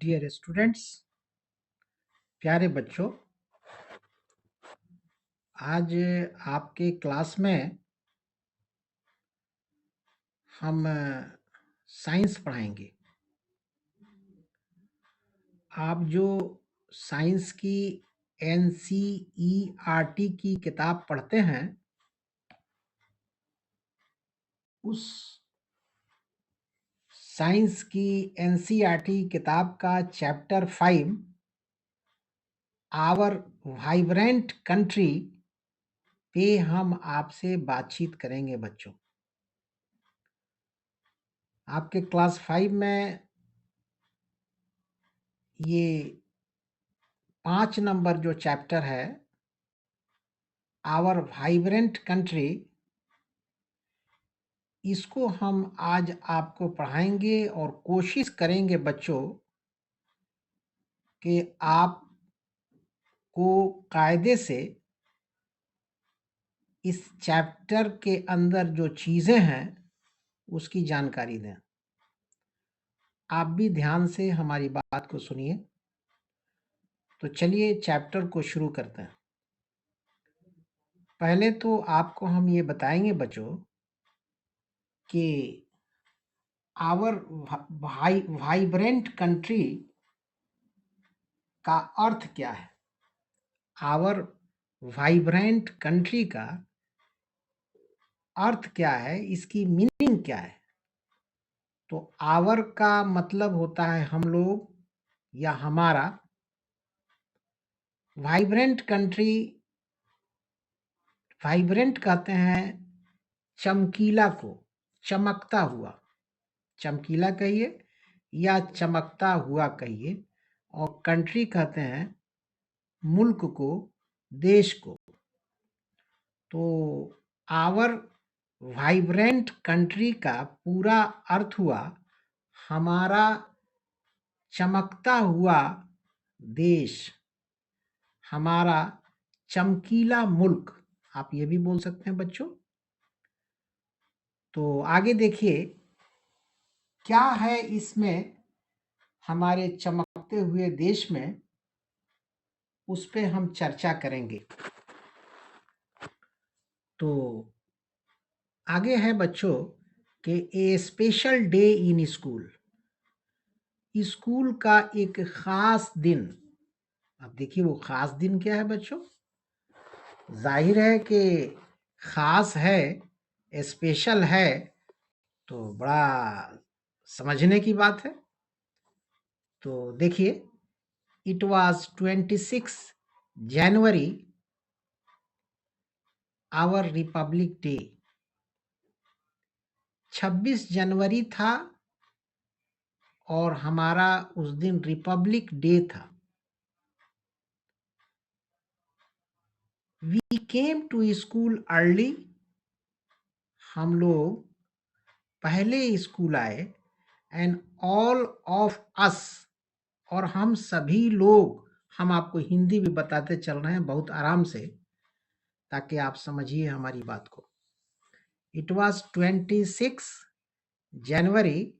Dear students, प्यारे बच्चों, आज आपके क्लास में हम साइंस पढ़ाएंगे। आप जो साइंस की NCERT की किताब पढ़ते हैं, उस साइंस की NCERT किताब का चैप्टर 5 आवर वाइब्रेंट कंट्री पे हम आपसे बातचीत करेंगे। बच्चों, आपके क्लास 5 में ये 5 नंबर जो चैप्टर है आवर वाइब्रेंट कंट्री, इसको हम आज आपको पढ़ाएंगे और कोशिश करेंगे बच्चों कि आप को कायदे से इस चैप्टर के अंदर जो चीज़ें हैं उसकी जानकारी दें। आप भी ध्यान से हमारी बात को सुनिए। तो चलिए चैप्टर को शुरू करते हैं। पहले तो आपको हम ये बताएंगे बच्चों कि आवर वाइब्रेंट कंट्री का अर्थ क्या है। आवर वाइब्रेंट कंट्री का अर्थ क्या है, इसकी मीनिंग क्या है। तो आवर का मतलब होता है हम लोग या हमारा। वाइब्रेंट कंट्री, वाइब्रेंट कहते हैं चमकीला को, चमकता हुआ, चमकीला कहिए या चमकता हुआ कहिए, और कंट्री कहते हैं मुल्क को, देश को। तो आवर वाइब्रेंट कंट्री का पूरा अर्थ हुआ हमारा चमकता हुआ देश, हमारा चमकीला मुल्क। आप ये भी बोल सकते हैं बच्चों। तो आगे देखिए क्या है इसमें हमारे चमकते हुए देश में, उस पे हम चर्चा करेंगे। तो आगे है बच्चों कि a special day in school, school का एक खास दिन। अब देखिए वो खास दिन क्या है बच्चों। जाहिर है कि खास है, स्पेशल है, तो बड़ा समझने की बात है। तो देखिए, it was 26 January, our republic day. 26 जनवरी था और हमारा उस दिन रिपब्लिक डे था। We came to school early, हम लोग पहले स्कूल आए। एंड ऑल ऑफ अस, और हम सभी लोग, हम आपको हिंदी भी बताते चल रहे हैं बहुत आराम से ताकि आप समझिए हमारी बात को। इट वाज 26 जनवरी,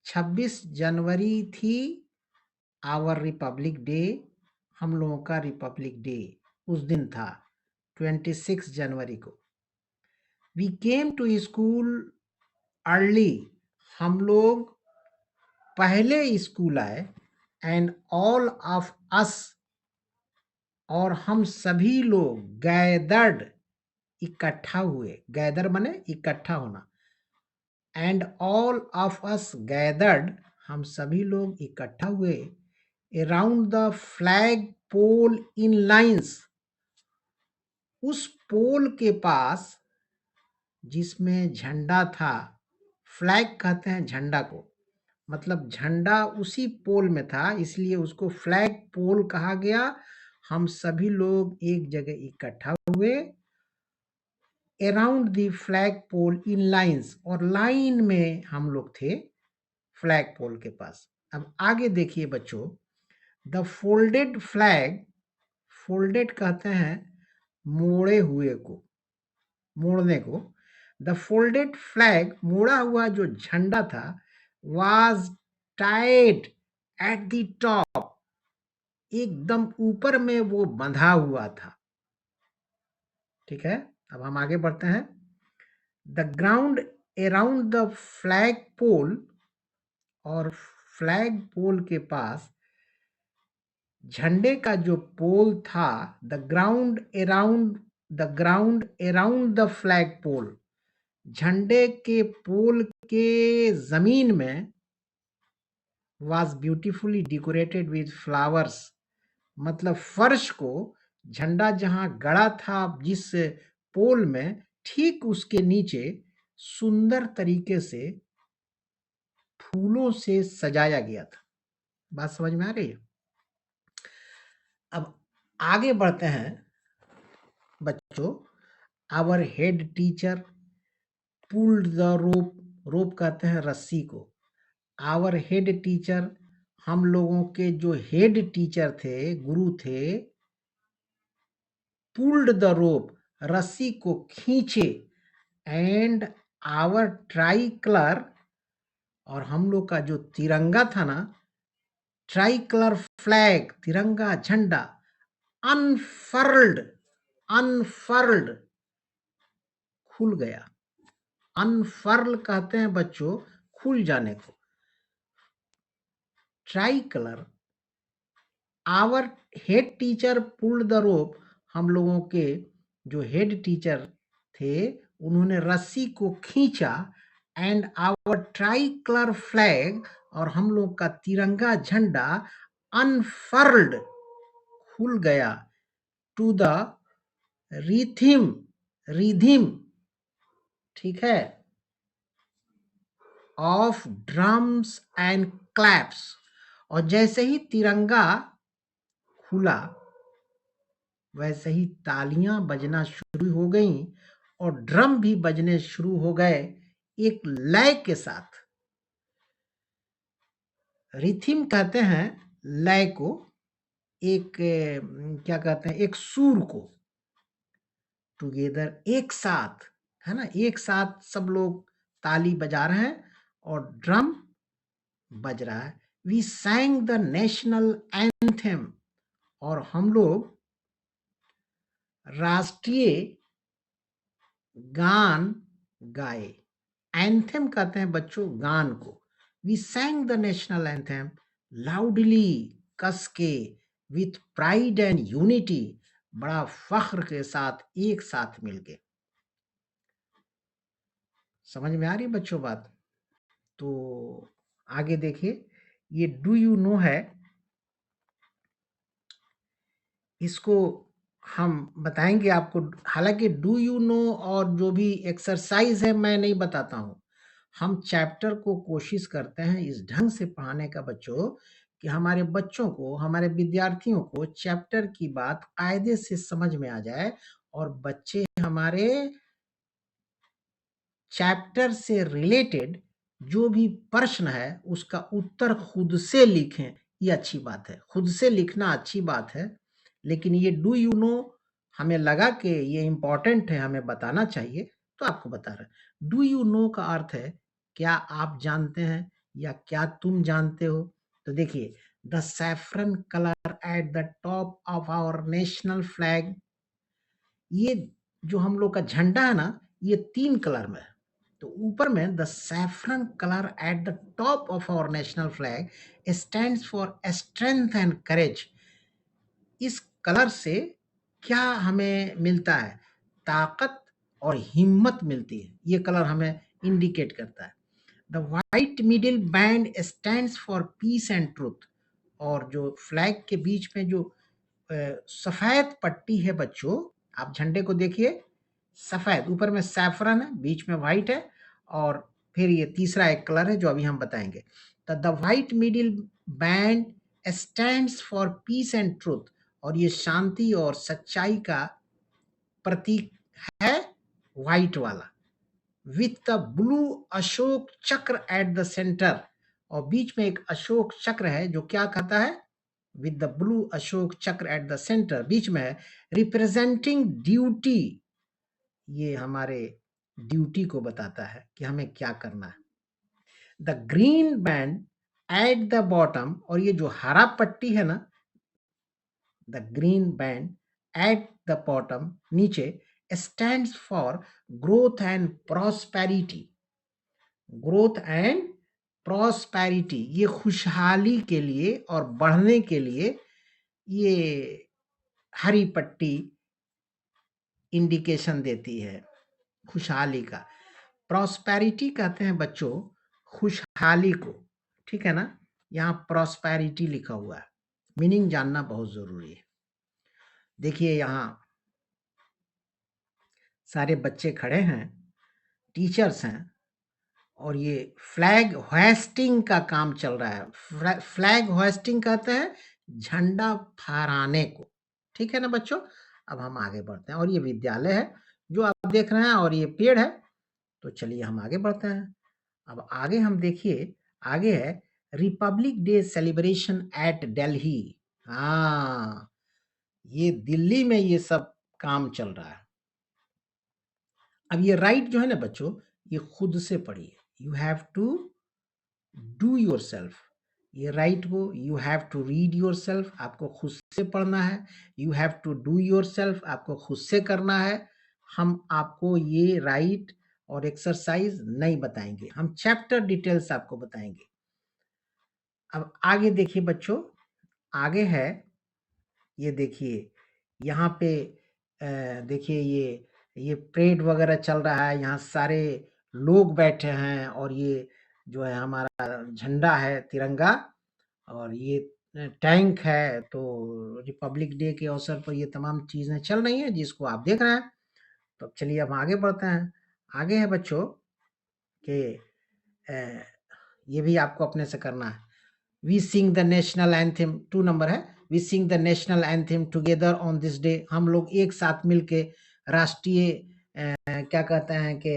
26 जनवरी थी आवर रिपब्लिक डे, हम लोगों का रिपब्लिक डे उस दिन था 26 जनवरी को। We came to school early, हम लोग पहले स्कूल आए। एंड ऑल ऑफ अस, और हम सभी लोग, गैदर्ड, इकट्ठा हुए। गैदर माने इकट्ठा होना। And all of us gathered, हम सभी लोग इकट्ठा हुए। Around the flag pole in lines, उस पोल के पास जिसमें झंडा था। फ्लैग कहते हैं झंडा को, मतलब झंडा उसी पोल में था, इसलिए उसको फ्लैग पोल कहा गया। हम सभी लोग एक जगह इकट्ठा हुए। Around the flag pole in lines, और लाइन में हम लोग थे फ्लैग पोल के पास। अब आगे देखिए बच्चों, द फोल्डेड फ्लैग, फोल्डेड कहते हैं मोड़े हुए को, मोड़ने को। द फोल्डेड फ्लैग, मोड़ा हुआ जो झंडा था, was tied at the top, एकदम ऊपर में वो बंधा हुआ था। ठीक है, अब हम आगे बढ़ते हैं। The ground around the flag pole, और फ्लैग पोल के पास झंडे का जो पोल था, the ground around the flag pole, झंडे के पोल के जमीन में was beautifully decorated with flowers, मतलब फर्श को, झंडा जहां गड़ा था जिस पोल में, ठीक उसके नीचे सुंदर तरीके से फूलों से सजाया गया था। बात समझ में आ रही है? अब आगे बढ़ते हैं बच्चों। Our head teacher pulled the rope, rope कहते हैं रस्सी को। आवर हेड टीचर, हम लोगों के जो हेड टीचर थे, गुरु थे, पुल्ड द रोप, रस्सी को खींचे, एंड आवर ट्राई कलर, और हम लोग का जो तिरंगा था ना, ट्राई कलर फ्लैग, तिरंगा झंडा, अनफर्ल्ड, अनफर्ल्ड, खुल गया। अनफर्ल कहते हैं बच्चों खुल जाने को। Tricolour, our head teacher pulled the rope, हम लोगों के जो हेड टीचर थे उन्होंने रस्सी को खींचा, and our tricolour flag, और हम लोग का तिरंगा झंडा, अनफर्ल्ड, खुल गया, टू द रिथिम, रिधिम, ठीक है, ऑफ ड्रम्स एंड क्लैप्स, और जैसे ही तिरंगा खुला वैसे ही तालियां बजना शुरू हो गईं और ड्रम भी बजने शुरू हो गए एक लय के साथ। रिथिम कहते हैं लय को, एक क्या कहते हैं, एक सुर को, टुगेदर, एक साथ, है ना, एक साथ सब लोग ताली बजा रहे हैं और ड्रम बज रहा है। We sang the national anthem, और हम लोग राष्ट्रीय गान गाए। एंथम कहते हैं बच्चों गान को। We sang the national anthem loudly, कस के, विथ प्राइड एंड यूनिटी, बड़ा फख्र के साथ, एक साथ मिलके। समझ में आ रही बच्चों बात? तो आगे देखिए, ये डू यू नो है, इसको हम बताएंगे आपको। हालांकि डू यू नो और जो भी एक्सरसाइज है मैं नहीं बताता हूँ, हम चैप्टर को कोशिश करते हैं इस ढंग से पढ़ाने का बच्चों कि हमारे बच्चों को, हमारे विद्यार्थियों को चैप्टर की बात कायदे से समझ में आ जाए, और बच्चे हमारे चैप्टर से रिलेटेड जो भी प्रश्न है उसका उत्तर खुद से लिखें। ये अच्छी बात है, खुद से लिखना अच्छी बात है, लेकिन ये डू यू नो हमें लगा कि ये इम्पोर्टेंट है, हमें बताना चाहिए, तो आपको बता रहे। डू यू नो का अर्थ है क्या आप जानते हैं या क्या तुम जानते हो। तो देखिए, the saffron colour at the top of our national flag, ये जो हम लोग का झंडा है ना, ये 3 कलर में है। तो ऊपर में the saffron colour at the top of our national flag stands for strength and courage. इस कलर से क्या हमें मिलता है? ताकत और हिम्मत मिलती है, ये कलर हमें इंडिकेट करता है। The white middle band stands for piece and truth, और जो फ्लैग के बीच में जो सफेद पट्टी है बच्चों, आप झंडे को देखिए, सफेद, ऊपर में सैफरन है, बीच में व्हाइट है, और फिर ये तीसरा एक कलर है जो अभी हम बताएंगे। The white middle band stands for piece and truth, और ये शांति और सच्चाई का प्रतीक है, व्हाइट वाला। विथ द ब्लू अशोक चक्र एट द सेंटर, और बीच में एक अशोक चक्र है जो क्या कहता है? विद द ब्लू अशोक चक्र एट द सेंटर, बीच में है, रिप्रेजेंटिंग ड्यूटी, ये हमारे ड्यूटी को बताता है कि हमें क्या करना है। The green band at the bottom, और ये जो हरा पट्टी है ना, the green band at the bottom, नीचे, stands for growth and prosperity. Growth and prosperity, ये खुशहाली के लिए और बढ़ने के लिए ये हरी पट्टी इंडिकेशन देती है खुशहाली का। प्रॉस्पेरिटी कहते हैं बच्चों खुशहाली को, ठीक है ना। यहाँ प्रॉस्पेरिटी लिखा हुआ है, मीनिंग जानना बहुत जरूरी है। देखिए यहाँ सारे बच्चे खड़े हैं, टीचर्स हैं, और ये फ्लैग होइस्टिंग का काम चल रहा है। फ्लैग होइस्टिंग कहते हैं झंडा फहराने को, ठीक है ना बच्चों। अब हम आगे बढ़ते हैं, और ये विद्यालय है जो आप देख रहे हैं, और ये पेड़ है। तो चलिए हम आगे बढ़ते हैं। अब आगे हम देखिए, आगे है republic day celebration at Delhi. हाँ, ये दिल्ली में ये सब काम चल रहा है। अब ये राइट जो है ना बच्चों, ये खुद से पढ़िए। You have to do yourself. ये राइट को you have to read yourself, आपको खुद से पढ़ना है। You have to do yourself, आपको खुद से करना है। हम आपको ये राइट और एक्सरसाइज नहीं बताएंगे, हम चैप्टर डिटेल्स आपको बताएंगे। अब आगे देखिए बच्चों, आगे है, ये देखिए यहाँ पे देखिए ये परेड वगैरह चल रहा है, यहाँ सारे लोग बैठे हैं, और ये जो है हमारा झंडा है तिरंगा, और ये टैंक है। तो रिपब्लिक डे के अवसर पर ये तमाम चीजें चल रही हैं जिसको आप देख रहे हैं। तो अब चलिए हम आगे बढ़ते हैं। आगे है बच्चों कि ये भी आपको अपने से करना है। We sing the national anthem, 2 number है। We sing the national anthem together on this day, हम लोग एक साथ मिलके राष्ट्रीय क्या कहते हैं कि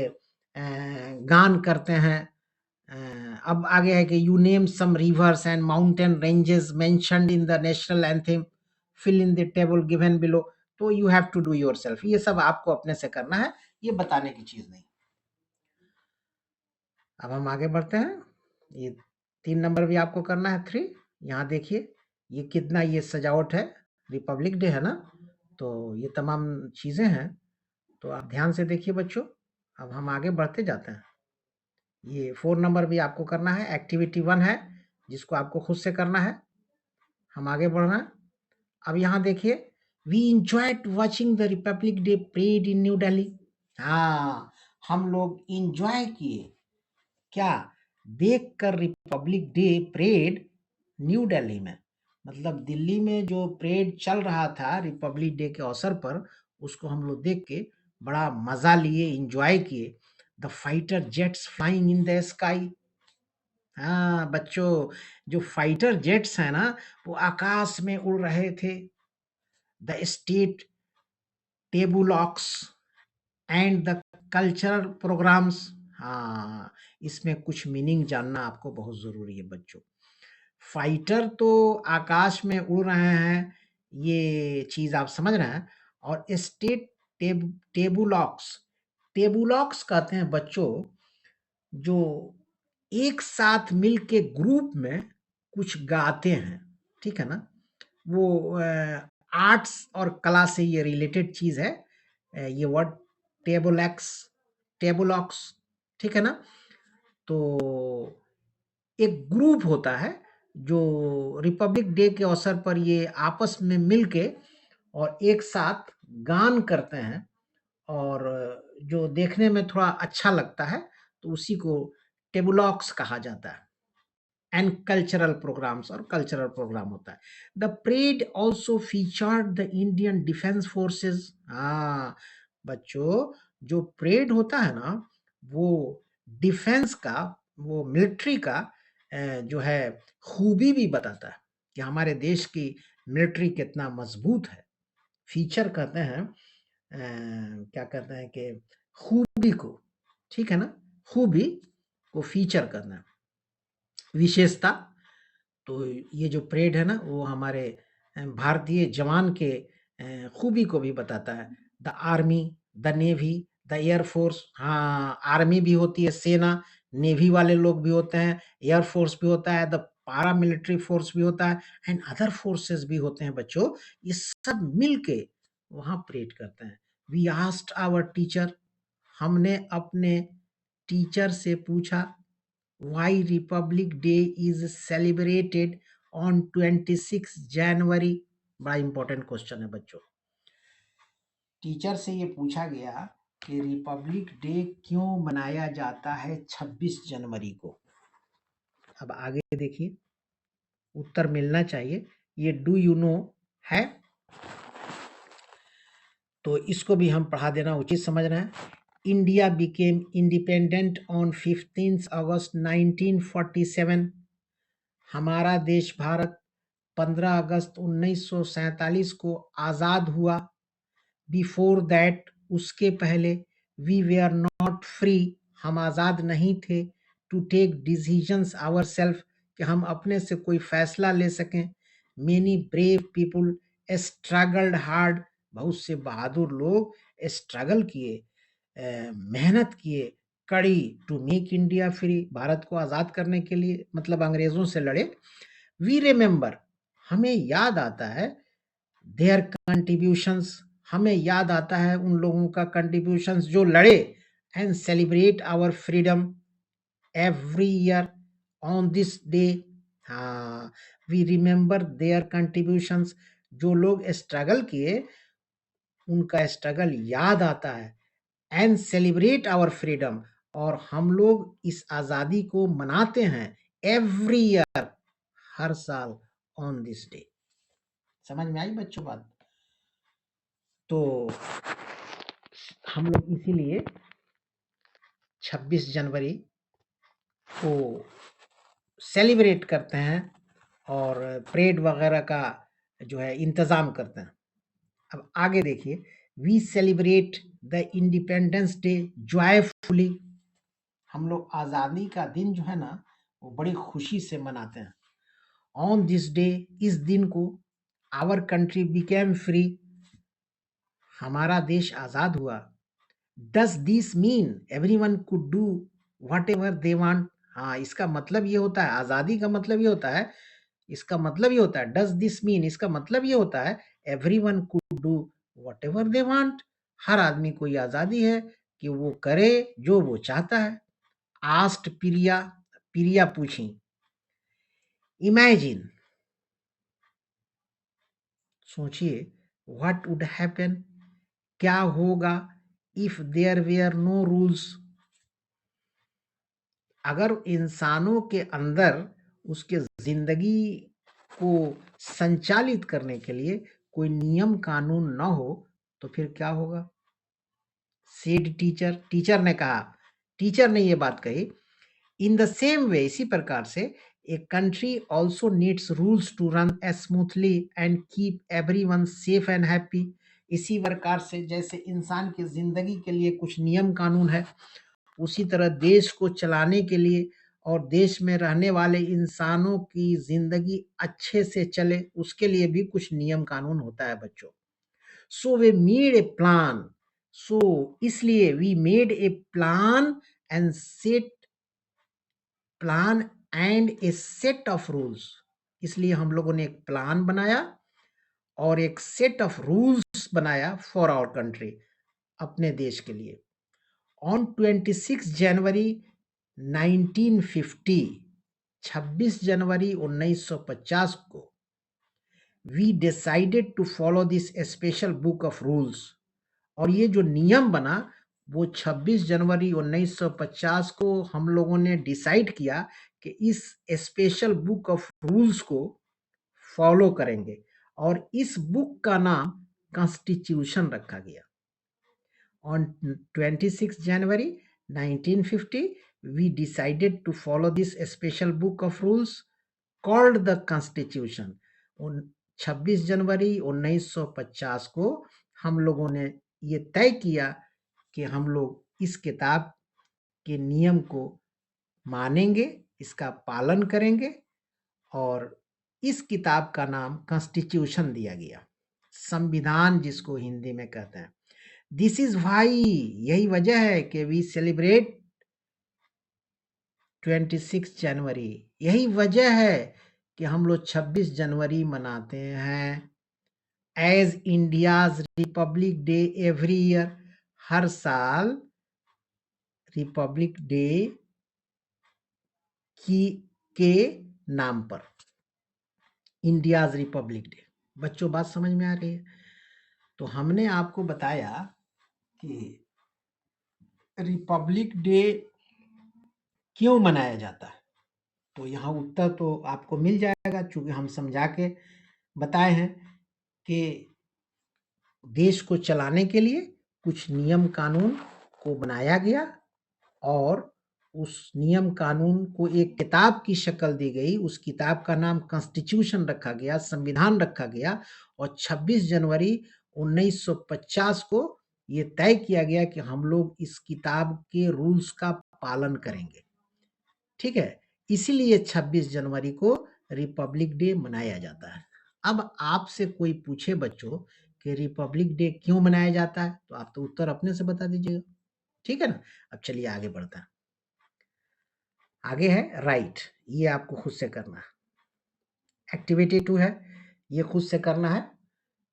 गान करते हैं। अब आगे है कि you name some rivers and mountain ranges mentioned in the national anthem, fill in the table given below. तो you have to do yourself, ये सब आपको अपने से करना है, ये बताने की चीज नहीं। अब हम आगे बढ़ते हैं। ये 3 नंबर भी आपको करना है, 3। यहाँ देखिए ये कितना ये सजावट है, रिपब्लिक डे है ना, तो ये तमाम चीजें हैं। तो आप ध्यान से देखिए बच्चों। अब हम आगे बढ़ते जाते हैं। ये 4 नंबर भी आपको करना है, एक्टिविटी 1 है जिसको आपको खुद से करना है। हम आगे बढ़ना है। अब यहाँ देखिए, we enjoyed watching the republic day parade in New Delhi. हाँ, हम लोग इंजॉय किए, क्या, देखकर republic day parade New Delhi में। मतलब दिल्ली में जो परेड चल रहा था रिपब्लिक डे के अवसर पर, उसको हम लोग देख के बड़ा मजा लिए, इंजॉय किए। The fighter jets flying in the sky. हाँ बच्चों, जो फाइटर जेट्स हैं ना, वो आकाश में उड़ रहे थे। The state tableaux and the cultural programmes. हाँ, इसमें कुछ मीनिंग जानना आपको बहुत जरूरी है बच्चों। फाइटर तो आकाश में उड़ रहे हैं, ये चीज आप समझ रहे हैं। और स्टेट टेबुलॉक्स, टेबुलॉक्स कहते हैं बच्चों जो एक साथ मिल के ग्रुप में कुछ गाते हैं, ठीक है ना। वो आर्ट्स और कला से ये रिलेटेड चीज है। ये वर्ड टेबुलैक्स, टेबुलॉक्स, ठीक है ना। तो एक ग्रुप होता है जो रिपब्लिक डे के अवसर पर ये आपस में मिलके और एक साथ गान करते हैं, और जो देखने में थोड़ा अच्छा लगता है, तो उसी को टेबुलॉक्स कहा जाता है। एंड कल्चरल प्रोग्राम्स, और कल्चरल प्रोग्राम होता है। The parade also featured the Indian defence forces. हाँ बच्चों, जो परेड होता है ना, वो डिफेंस का, वो मिलिट्री का जो है खूबी भी बताता है कि हमारे देश की मिलिट्री कितना मजबूत है। फीचर कहते हैं क्या कहते हैं कि खूबी को, ठीक है ना, खूबी को फीचर करना, विशेषता। तो ये जो परेड है ना, वो हमारे भारतीय जवान के खूबी को भी बताता है। The army, the navy, the air force. हाँ, आर्मी भी होती है, सेना, नेवी वाले लोग भी होते हैं, एयरफोर्स भी होता है, द पारामिलिट्री फोर्स भी होता है एंड अदर फोर्सेस भी होते हैं बच्चों। ये सब मिलके वहां परेड करते हैं। वी आस्क्ड आवर टीचर, हमने अपने टीचर से पूछा, why Republic day is celebrated on 26 जनवरी। बड़ा इंपॉर्टेंट क्वेश्चन है बच्चों। टीचर से ये पूछा गया कि रिपब्लिक डे क्यों मनाया जाता है 26 जनवरी को। अब आगे देखिए, उत्तर मिलना चाहिए। ये डू यू नो है, तो इसको भी हम पढ़ा देना उचित समझ रहे हैं। इंडिया बिकेम इंडिपेंडेंट ऑन 15 अगस्त 1947। हमारा देश भारत 15 अगस्त 1947 को आज़ाद हुआ। बिफोर दैट, उसके पहले, वी वेयर नॉट फ्री, हम आज़ाद नहीं थे, to take decisions our self, कि हम अपने से कोई फैसला ले सकें। Many brave people struggled hard, बहुत से बहादुर लोग स्ट्रगल किए, मेहनत किए कड़ी, to make India free, Bharat को आज़ाद करने के लिए, मतलब अंग्रेज़ों से लड़े। वी रिमेंबर, हमें याद आता है, देयर कंट्रीब्यूशंस, हमें याद आता है उन लोगों का कंट्रीब्यूशंस जो लड़े, and celebrate our freedom every year on this day. हाँ, वी रिमेंबर देयर कंट्रीब्यूशंस, जो लोग स्ट्रगल किए उनका स्ट्रगल याद आता है, एंड सेलिब्रेट आवर फ्रीडम, और हम लोग इस आज़ादी को मनाते हैं एवरी ईयर, हर साल, ऑन दिस डे। समझ में आई बच्चों बात? तो हम लोग इसीलिए 26 जनवरी को सेलिब्रेट करते हैं और परेड वगैरह का जो है इंतज़ाम करते हैं। अब आगे देखिए, we celebrate the independence day joyfully, हम लोग आज़ादी का दिन जो है ना वो बड़ी खुशी से मनाते हैं। ऑन दिस डे, इस दिन को, आवर कंट्री बिकेम फ्री, हमारा देश आज़ाद हुआ। Does this mean everyone could do whatever they want, हाँ इसका मतलब ये होता है, आज़ादी का मतलब ये होता है, इसका मतलब ये होता है, डज दिस मीन, इसका मतलब ये होता है, everyone could do whatever they want, हर आदमी को ये आज़ादी है कि वो करे जो वो चाहता है। आस्ट प्रिया, प्रिया पूछी, इमेजिन, सोचिए, व्हाट वुड हैपन, क्या होगा, if there were no rules, अगर इंसानों के अंदर उसके जिंदगी को संचालित करने के लिए कोई नियम कानून न हो तो फिर क्या होगा। सेड टीचर, टीचर ने कहा, टीचर ने ये बात कही। इन द सेम वे, इसी प्रकार से, a country also needs rules to run smoothly and keep everyone safe and happy, इसी प्रकार से जैसे इंसान की जिंदगी के लिए कुछ नियम कानून है, उसी तरह देश को चलाने के लिए और देश में रहने वाले इंसानों की जिंदगी अच्छे से चले उसके लिए भी कुछ नियम कानून होता है बच्चों। सो वे मेड ए प्लान, सो इसलिए we made a plan and set, plan and a set of rules, इसलिए हम लोगों ने एक प्लान बनाया और एक सेट ऑफ रूल्स बनाया फॉर आवर कंट्री, अपने देश के लिए। ऑन 26 जनवरी 1950, 26 जनवरी 1950 को, we decided to follow this special book of rules, और ये जो नियम बना वो 26 जनवरी 1950 को हम लोगों ने डिसाइड किया कि इस स्पेशल बुक ऑफ रूल्स को फॉलो करेंगे, और इस बुक का नाम कॉन्स्टिट्यूशन रखा गया। On 26 January 1950, we decided to follow this special book of rules called the Constitution. 26 जनवरी 1950 को हम लोगों ने ये तय किया कि हम लोग इस किताब के नियम को मानेंगे, इसका पालन करेंगे, और इस किताब का नाम कॉन्स्टिट्यूशन दिया गया, संविधान जिसको हिंदी में कहते हैं। दिस इज वाई, यही वजह है कि वी सेलिब्रेट 26 जनवरी। यही वजह है कि हम लोग 26 जनवरी मनाते हैं as India's republic day every year. हर साल रिपब्लिक डे की के नाम पर, इंडियाज रिपब्लिक डे। बच्चों बात समझ में आ रही है? तो हमने आपको बताया कि रिपब्लिक डे क्यों मनाया जाता है, तो यहाँ उत्तर तो आपको मिल जाएगा, चूंकि हम समझा के बताए हैं कि देश को चलाने के लिए कुछ नियम कानून को बनाया गया और उस नियम कानून को एक किताब की शक्ल दी गई। उस किताब का नाम कॉन्स्टिट्यूशन रखा गया, संविधान रखा गया, और 26 जनवरी 1950 को ये तय किया गया कि हम लोग इस किताब के रूल्स का पालन करेंगे। ठीक है, इसीलिए 26 जनवरी को रिपब्लिक डे मनाया जाता है। अब आपसे कोई पूछे बच्चों कि रिपब्लिक डे क्यों मनाया जाता है, तो आप तो उत्तर अपने से बता दीजिएगा। ठीक है ना? अब चलिए आगे बढ़ते हैं। आगे है राइट, ये आपको खुद से करना है। एक्टिविटी 2 है, ये खुद से करना है।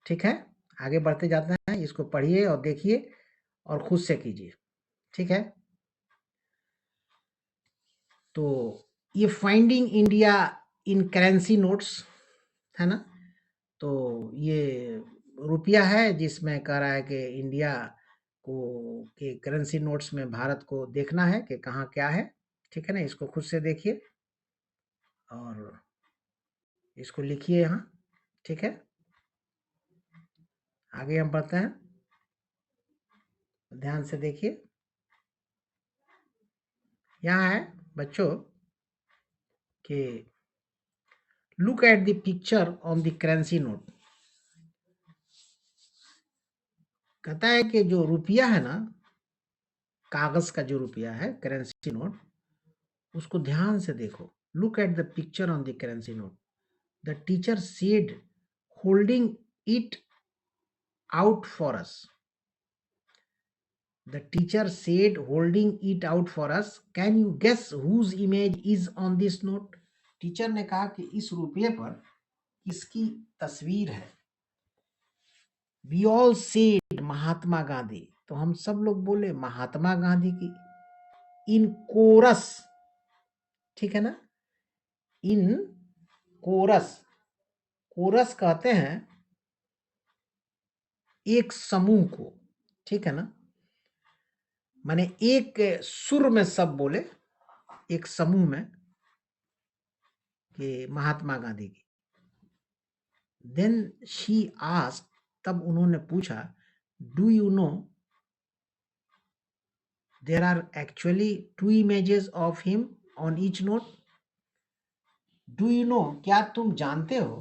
ठीक है, आगे बढ़ते जाते हैं, इसको पढ़िए और देखिए और खुद से कीजिए। ठीक है, तो ये finding India in currency notes है ना। तो ये रुपया है जिसमें कह रहा है कि इंडिया को के करेंसी नोट्स में भारत को देखना है कि कहाँ क्या है। ठीक है ना, इसको खुद से देखिए और इसको लिखिए यहाँ। ठीक है, आगे हम बढ़ते हैं, ध्यान से देखिए। यहाँ है बच्चों कि look at the picture on the currency note. कहता है कि जो रुपया है ना, कागज का जो रुपया है करेंसी नोट, उसको ध्यान से देखो। Look at the picture on the currency note. The teacher said holding it out for us. The teacher said holding it out for us. Can you guess whose image is on this note? Teacher ने कहा कि इस रुपये पर किसकी तस्वीर है। We all said Mahatma Gandhi. तो हम सब लोग बोले महात्मा गांधी की। इन कोरस, ठीक है ना, इन कोरस, कोरस कहते हैं एक समूह को। ठीक है ना, माने एक सुर में सब बोले, एक समूह में, कि महात्मा गांधी की। देन शी आस्क्ड, तब उन्होंने पूछा, do you know there are actually 2 images of him on each note. Do you know, क्या तुम जानते हो,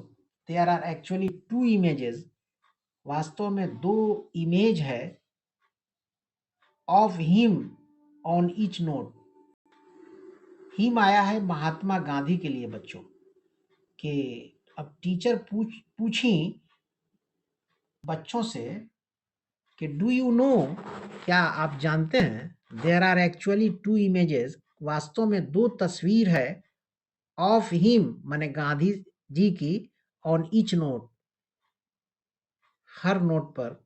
देयर आर एक्चुअली 2 इमेजेस, वास्तव में 2 इमेज है, of him on each note. Him आया है महात्मा गांधी के लिए बच्चों, कि अब टीचर पूछी बच्चों से कि डू यू नो, क्या आप जानते हैं, देयर आर एक्चुअली 2 इमेजेस, वास्तव में 2 तस्वीर है, ऑफ हिम माने गांधी जी की, ऑन ईच नोट, हर नोट पर।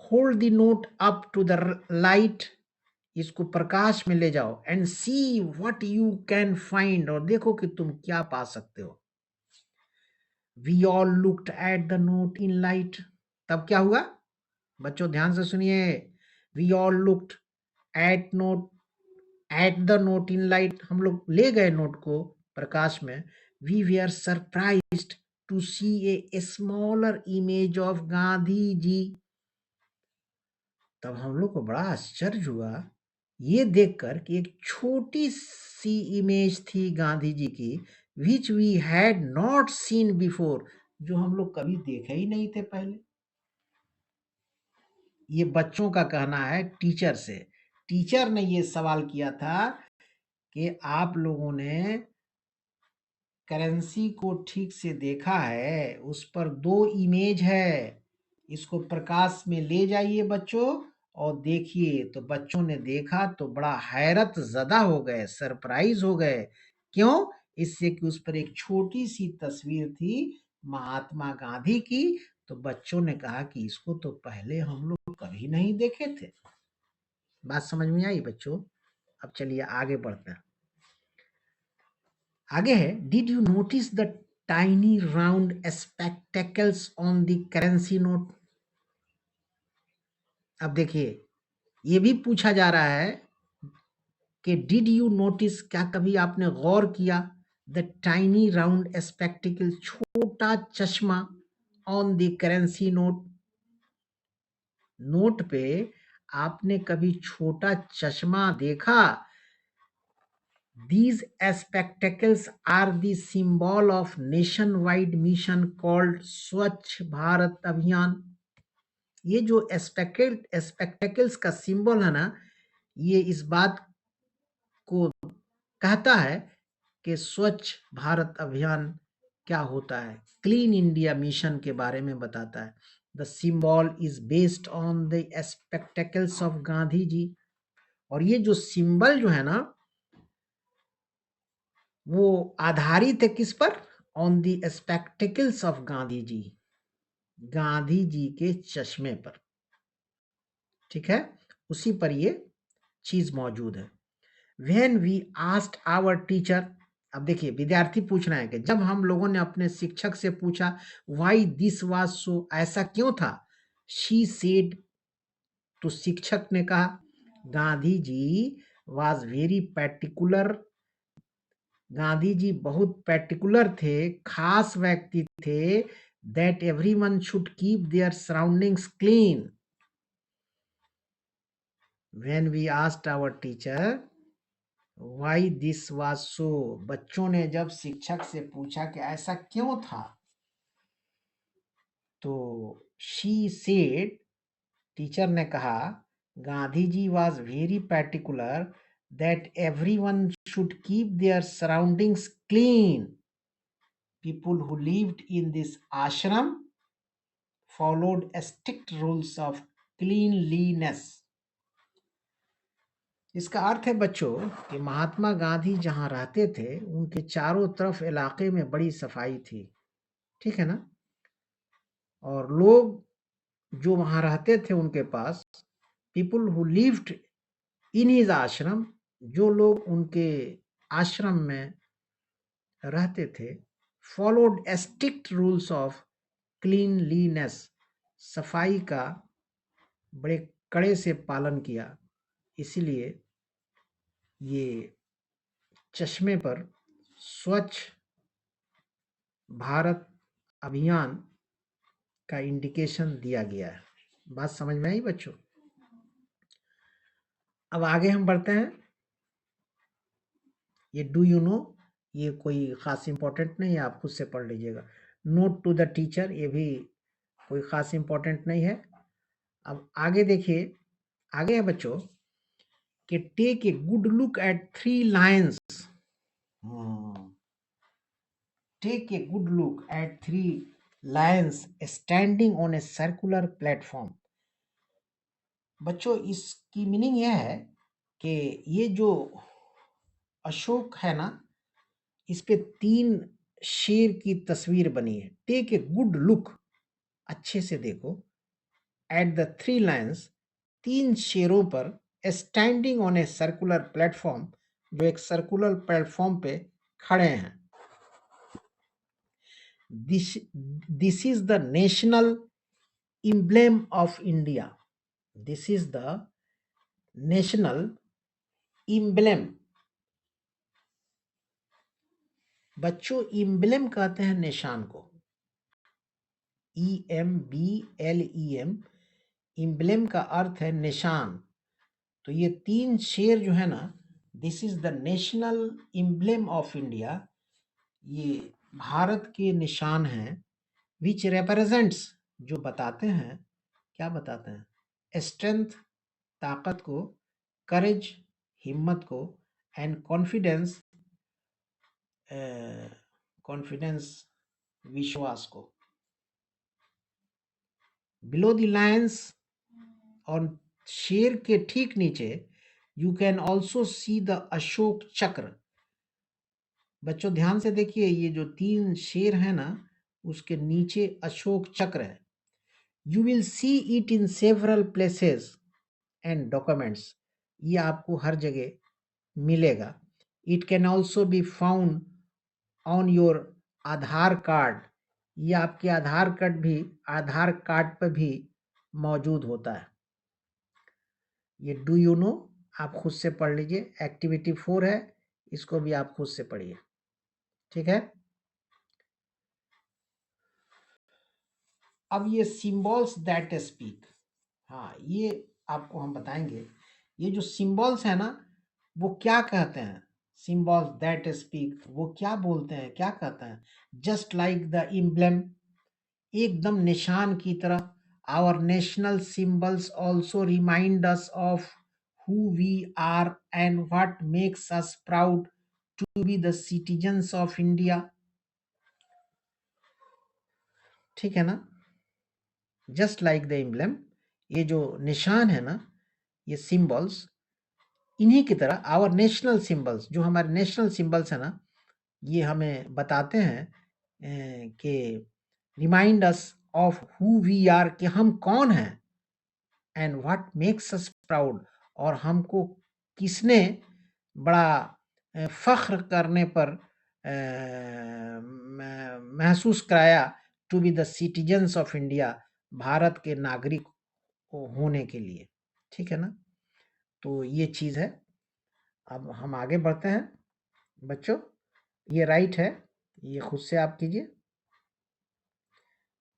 Hold the note up to the light, इसको प्रकाश में ले जाओ, and see what you can find, और देखो कि तुम क्या पा सकते हो। We all looked at the note in light, तब क्या हुआ बच्चों, ध्यान से सुनिए। We all looked at note, at the note in light, हम लोग ले गए नोट को प्रकाश में। We we are surprised to see a smaller image of Gandhi ji, तब हम लोग को बड़ा आश्चर्य हुआ ये देखकर कि एक छोटी सी इमेज थी गांधी जी की, which we had not seen before, जो हम लोग कभी देखे ही नहीं थे पहले। ये बच्चों का कहना है टीचर से। टीचर ने ये सवाल किया था कि आप लोगों ने करेंसी को ठीक से देखा है, उस पर 2 इमेज है, इसको प्रकाश में ले जाइए बच्चों और देखिए तो बच्चों ने देखा तो बड़ा हैरत ज़दा हो गए, सरप्राइज हो गए। क्यों? इससे कि उस पर एक छोटी सी तस्वीर थी महात्मा गांधी की। तो बच्चों ने कहा कि इसको तो पहले हम लोग कभी नहीं देखे थे। बात समझ में आई बच्चों? अब चलिए आगे बढ़ते हैं। आगे है, did you notice the tiny round spectacles on the currency note? अब देखिए ये भी पूछा जा रहा है कि डिड यू नोटिस, क्या कभी आपने गौर किया, द टाइनी राउंड स्पेक्टिकल, छोटा चश्मा, on the currency note, note पे आपने कभी छोटा चश्मा देखा? These spectacles are the symbol of nationwide mission called स्वच्छ भारत अभियान। ये जो स्पेक्टेकल्स का सिंबल है ना, ये इस बात को कहता है कि स्वच्छ भारत अभियान क्या होता है, क्लीन इंडिया मिशन के बारे में बताता है। The symbol is based on the spectacles of Gandhi ji. और ये जो सिंबल जो है ना, वो आधारित है किस पर? On the spectacles of Gandhi ji, Gandhi ji के चश्मे पर। ठीक है, उसी पर ये चीज मौजूद है। When we asked our teacher, अब देखिए विद्यार्थी पूछ रहे हैं कि जब हम लोगों ने अपने शिक्षक से पूछा why this was so, ऐसा क्यों था? She said, तो शिक्षक ने कहा Gandhi ji was very particular, Gandhi ji बहुत पर्टिकुलर थे, खास व्यक्ति थे, that everyone should keep their surroundings clean. When we asked our teacher why this was so, बच्चों ने जब शिक्षक से पूछा कि ऐसा क्यों था, तो she said, टीचर ने कहा Gandhi ji was very particular that everyone should keep their surroundings clean. People who lived in this ashram followed strict rules of cleanliness. इसका अर्थ है बच्चों कि महात्मा गांधी जहां रहते थे उनके चारों तरफ इलाके में बड़ी सफाई थी। ठीक है ना? और लोग जो वहां रहते थे उनके पास, people who lived in his ashram, जो लोग उनके आश्रम में रहते थे, followed strict rules of cleanliness, सफाई का बड़े कड़े से पालन किया। इसीलिए ये चश्मे पर स्वच्छ भारत अभियान का इंडिकेशन दिया गया है। बात समझ में आई बच्चों? अब आगे हम बढ़ते हैं। ये डू यू नो, ये कोई खास इंपॉर्टेंट नहीं है, आप खुद से पढ़ लीजिएगा। नोट टू द टीचर, ये भी कोई खास इंपॉर्टेंट नहीं है। अब आगे देखिए, आगे है बच्चों कि take a good look at 3 lions. Take a good look at 3 lions standing on a circular platform. बच्चों इसकी मीनिंग यह है कि ये जो अशोक है ना, इस पे 3 शेर की तस्वीर बनी है। टेक ए गुड लुक, अच्छे से देखो, एट द 3 लायंस, 3 शेरों पर, standing on a circular platform, जो एक सर्कुलर प्लेटफॉर्म पे खड़े हैं। This is the national emblem of India. This is the national emblem. बच्चों emblem कहते हैं निशान को, EMBLEM, emblem का अर्थ है निशान। तो ये 3 शेर जो है ना, this is the national emblem of India, ये भारत के निशान हैं। विच represents, जो बताते हैं, क्या बताते हैं? स्ट्रेंथ, ताकत को, करेज, हिम्मत को, एंड कॉन्फिडेंस, कॉन्फिडेंस, विश्वास को। बिलो द लायंस, और शेर के ठीक नीचे you can also see the Ashok चक्र। बच्चों ध्यान से देखिए, ये जो 3 शेर हैं ना, उसके नीचे अशोक चक्र है। You will see it in several places and documents. ये आपको हर जगह मिलेगा। It can also be found on your Aadhaar card. ये आपके आधार कार्ड पर भी मौजूद होता है। ये डू यू नो आप खुद से पढ़ लीजिए। एक्टिविटी 4 है, इसको भी आप खुद से पढ़िए। ठीक है। अब ये सिंबल्स दैट स्पीक, हाँ ये आपको हम बताएंगे। ये जो सिंबल्स है ना, वो क्या कहते हैं? सिंबल्स दैट स्पीक, वो क्या बोलते हैं, क्या कहते हैं? जस्ट लाइक द इम्ब्लेम, एकदम निशान की तरह। Our national symbols also remind us of who we are and what makes us proud to be the citizens of India. ठीक है ना? जस्ट लाइक द एम्ब्लेम, ये जो निशान है ना, ये सिंबल्स इन्हीं की तरह आवर नेशनल सिंबल्स, जो हमारे नेशनल सिंबल्स है ना, ये हमें बताते हैं कि remind us of who we are, कि हम कौन हैं, and what makes us proud, और हमको किसने बड़ा फख्र करने पर महसूस कराया, to be the citizens of India, Bharat के नागरिक होने के लिए। ठीक है ना? तो ये चीज़ है। अब हम आगे बढ़ते हैं बच्चों। ये राइट है, ये खुद से आप कीजिए।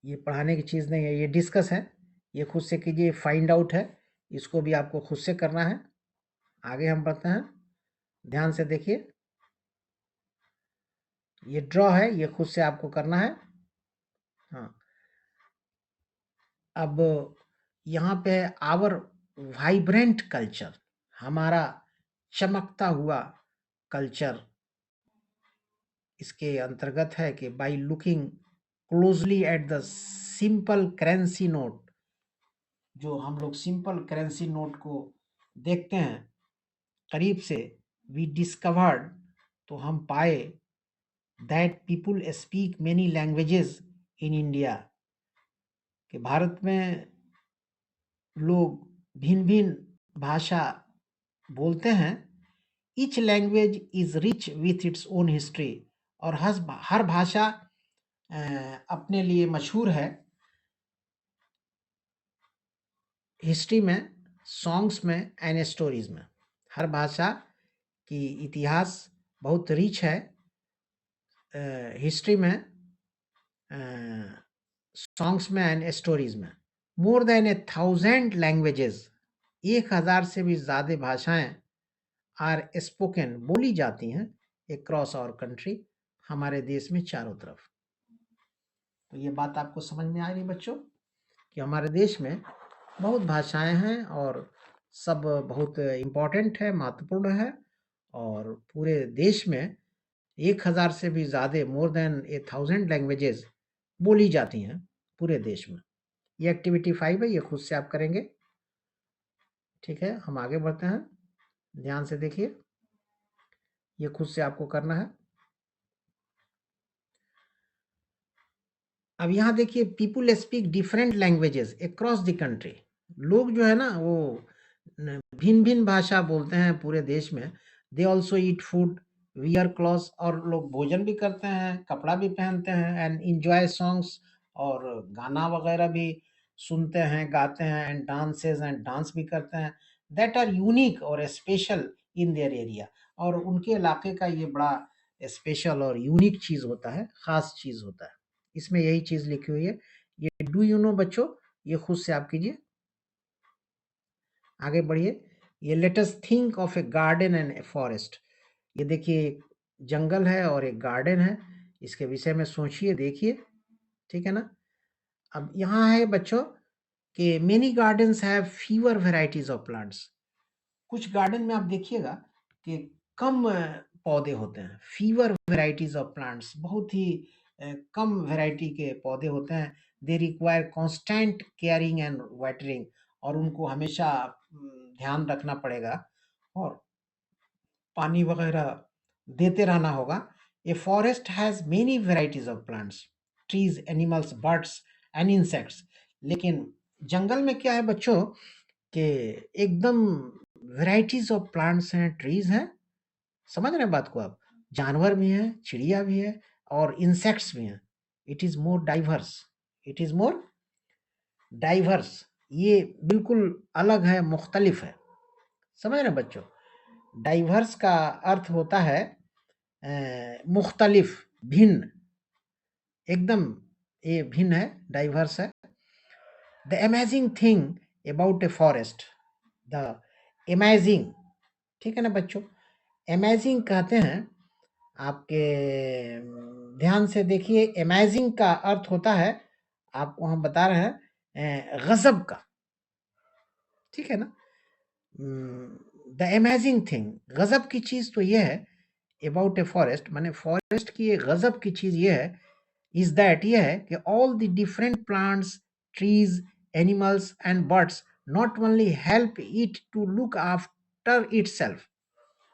ये पढ़ाने की चीज़ नहीं है, ये डिस्कस है, ये खुद से कीजिए। फाइंड आउट है, इसको भी आपको खुद से करना है। आगे हम बढ़ते हैं, ध्यान से देखिए। ये ड्रॉ है, ये खुद से आपको करना है। हाँ, अब यहाँ पे आवर वाइब्रेंट कल्चर, हमारा चमकता हुआ कल्चर, इसके अंतर्गत है कि by looking closely at the simple currency note, जो हम लोग सिंपल करेंसी नोट को देखते हैं करीब से, वी डिस्कवर्ड, तो हम पाए, that people speak many languages in India, कि भारत में लोग भिन्न भिन्न भाषा बोलते हैं। Each language is rich with its own history, और हर भाषा अपने लिए मशहूर है हिस्ट्री में, सॉन्ग्स में एंड स्टोरीज में। हर भाषा की इतिहास बहुत रिच है हिस्ट्री में, सॉन्ग्स में एंड स्टोरीज में। मोर देन 1,000 लैंग्वेजेस, 1,000 से भी ज़्यादा भाषाएं आर स्पोकन, बोली जाती हैं अक्रॉस आवर कंट्री, हमारे देश में चारों तरफ। तो ये बात आपको समझ में आ रही बच्चों, कि हमारे देश में बहुत भाषाएं हैं और सब बहुत इम्पोर्टेंट है, महत्वपूर्ण है, और पूरे देश में 1,000 से भी ज़्यादा, मोर देन 1,000 लैंग्वेजेस बोली जाती हैं पूरे देश में। ये एक्टिविटी 5 है, ये खुद से आप करेंगे। ठीक है, हम आगे बढ़ते हैं, ध्यान से देखिए, ये खुद से आपको करना है। अब यहाँ देखिए, people speak different languages across the country, लोग जो है ना वो भिन्न भिन्न भाषा बोलते हैं पूरे देश में। They also eat food, wear clothes, और लोग भोजन भी करते हैं, कपड़ा भी पहनते हैं, एंड इंजॉय सॉन्ग्स, और गाना वगैरह भी सुनते हैं, गाते हैं, एंड डांसेस एंड डांस भी करते हैं, दैट आर यूनिक और स्पेशल इन देयर एरिया, और उनके इलाके का ये बड़ा स्पेशल और यूनिक चीज़ होता है, ख़ास चीज़ होता है। इसमें यही चीज़ लिखी हुई है। ये डू यू नो बच्चों, ये खुद से आप कीजिए। आगे बढ़िए। ये let us think of A garden and a forest, ये देखिए एक जंगल है और एक गार्डन है, इसके विषय में सोचिए, देखिए। ठीक है ना? अब यहाँ है बच्चों कि many gardens have fever varieties of plants, कुछ गार्डन में आप देखिएगा कि कम पौधे होते हैं, फीवर वेराइटीज ऑफ प्लांट्स, बहुत ही कम वैरायटी के पौधे होते हैं। They require constant caring and watering, और उनको हमेशा ध्यान रखना पड़ेगा और पानी वगैरह देते रहना होगा। A forest has many varieties of plants, trees, animals, birds and insects. लेकिन जंगल में क्या है बच्चों कि एकदम वेराइटीज ऑफ प्लांट्स हैं, ट्रीज हैं, समझ रहे हैं बात को आप? जानवर भी हैं, चिड़िया भी है और इंसेक्ट्स भी हैं। It is more diverse, it is more diverse. ये बिल्कुल अलग है, मुख्तलिफ है। समझ रहे हैं बच्चों? डाइवर्स का अर्थ होता है मुख्तलिफ, भिन्न, एकदम ये भिन्न है, डाइवर्स है। The amazing thing about a forest, the amazing, ठीक है ना बच्चों? अमेजिंग कहते हैं आपके, ध्यान से देखिए, अमेजिंग का अर्थ होता है, आपको हम बता रहे हैं, गजब का, ठीक है ना? द अमेजिंग थिंग, गजब की चीज तो ये है, अबाउट ए फॉरेस्ट, माने फॉरेस्ट की ये गजब की चीज ये है, इज दैट, ये है कि all the different plants, trees, animals and birds not only help it to look after itself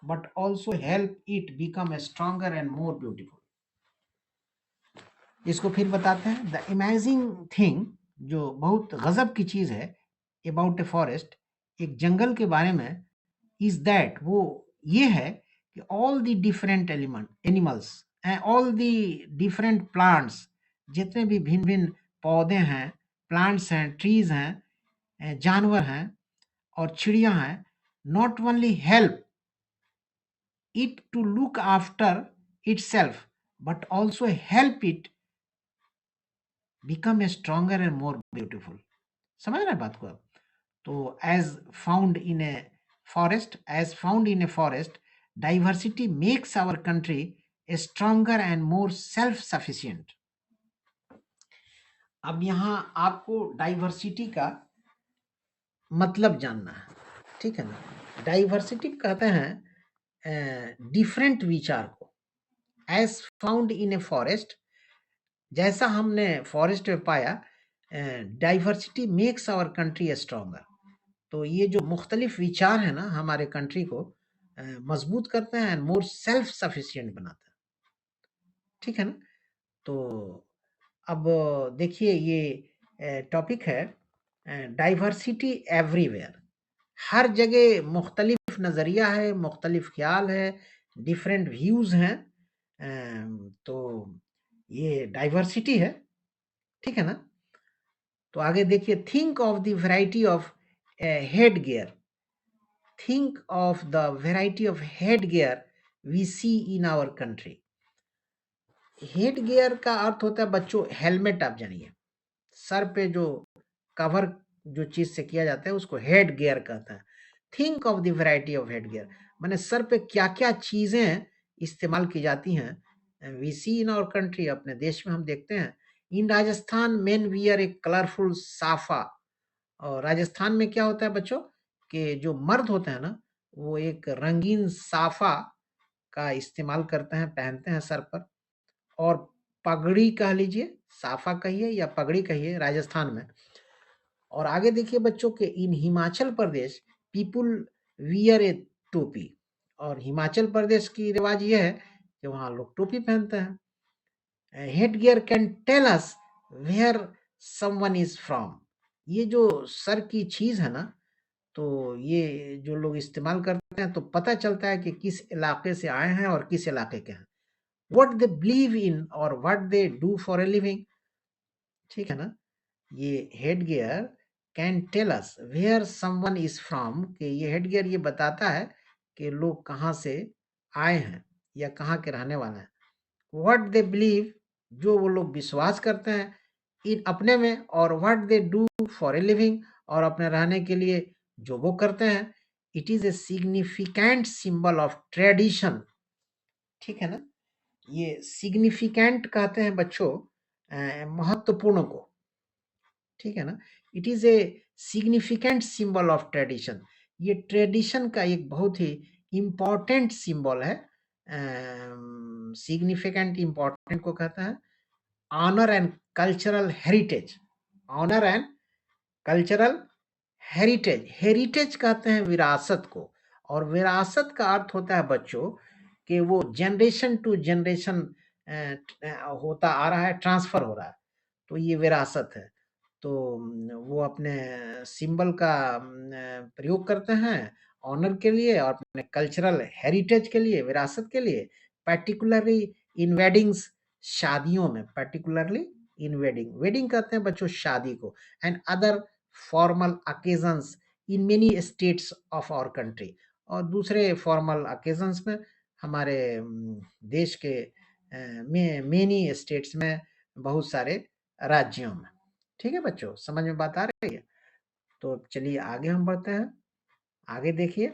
but also help it become stronger and more beautiful. इसको फिर बताते हैं, द अमेजिंग थिंग, जो बहुत गजब की चीज है, अबाउट ए फॉरेस्ट, एक जंगल के बारे में, इज दैट, वो ये है कि all the different element animals and all the different plants, जितने भी भिन्न भिन्न पौधे हैं, प्लांट्स हैं, ट्रीज हैं, जानवर हैं और चिड़िया हैं, not only help it to look after itself but also help it become a stronger and more beautiful. समझ रहे हैं बात को आप? तो as found in a forest, diversity makes our country a stronger and more self sufficient. अब यहाँ आपको डाइवर्सिटी का मतलब जानना है, ठीक है ना? डाइवर्सिटी कहते हैं डिफरेंट विचार को। As found in a forest, जैसा हमने फॉरेस्ट में पाया, diversity makes our country stronger. तो ये जो मुख्तलिफ विचार है ना, हमारे कंट्री को मजबूत करते हैं एंड मोर सेल्फ सफिशिएंट बनाते हैं, ठीक है ना? तो अब देखिए, ये टॉपिक है डाइवर्सिटी एवरीवेयर। हर जगह मुख्तलिफ नज़रिया है, मुख्तलिफ ख्याल है, डिफरेंट व्यूज़ हैं, तो ये डाइवर्सिटी है, ठीक है ना? तो आगे देखिए, think of the variety of head gear, think of the variety of head gear we see in our country. Headgear का अर्थ होता है बच्चों हेलमेट, आप जानिए, सर पे जो कवर जो चीज से किया जाता है उसको हेड गियर कहते हैं। Think of the variety of head gear, माने सर पे क्या क्या चीजें इस्तेमाल की जाती हैं। We see in our country, अपने देश में हम देखते हैं। In Rajasthan men wear a colourful safa, और राजस्थान में क्या होता है बच्चों कि जो मर्द होते हैं ना, वो एक रंगीन साफा का इस्तेमाल करते हैं, पहनते हैं सर पर, और पगड़ी कह लीजिए, साफा कहिए या पगड़ी कहिए राजस्थान में। और आगे देखिए बच्चों के इन हिमाचल प्रदेश पीपुल वियर ए टोपी, और हिमाचल प्रदेश की रिवाज ये है कि वहाँ लोग टोपी पहनते हैं। Head gear can tell us where someone is from, ये जो सर की चीज है ना, तो ये जो लोग इस्तेमाल करते हैं तो पता चलता है कि किस इलाके से आए हैं और किस इलाके के हैं। व्हाट दे बिलीव इन और what they do for a living, ठीक है ना? ये head gear can tell us where someone is from, कि ये हेड गियर ये बताता है कि लोग कहाँ से आए हैं या कहाँ के रहने वाले हैं। व्हाट दे बिलीव, जो वो लोग विश्वास करते हैं इन अपने में, और what they do for a living, और अपने रहने के लिए जो वो करते हैं। It is a significant symbol of tradition, ठीक है ना? ये सिग्निफिकेंट कहते हैं बच्चों महत्वपूर्ण को, ठीक है ना? It is a significant symbol of tradition, ये ट्रेडिशन का एक बहुत ही इम्पॉर्टेंट सिंबल है। सिग्निफिकेंट इम्पॉर्टेंट को कहते हैं honour and cultural heritage, honour and cultural heritage, heritage कहते हैं विरासत को, और विरासत का अर्थ होता है बच्चों कि वो जनरेशन टू जनरेशन होता आ रहा है, ट्रांसफर हो रहा है, तो ये विरासत है। तो वो अपने सिंबल का प्रयोग करते हैं ऑनर के लिए और अपने कल्चरल हेरिटेज के लिए, विरासत के लिए, पर्टिकुलरली इन वेडिंग्स, शादियों में, पर्टिकुलरली इन वेडिंग, वेडिंग कहते हैं बच्चों शादी को, and other formal occasions in many states of our country, और दूसरे फॉर्मल ओकेजन्स में हमारे देश के मेनी स्टेट्स में, बहुत सारे राज्यों में। ठीक है बच्चों, समझ में बात आ रही है? तो चलिए आगे हम बढ़ते हैं। आगे देखिए,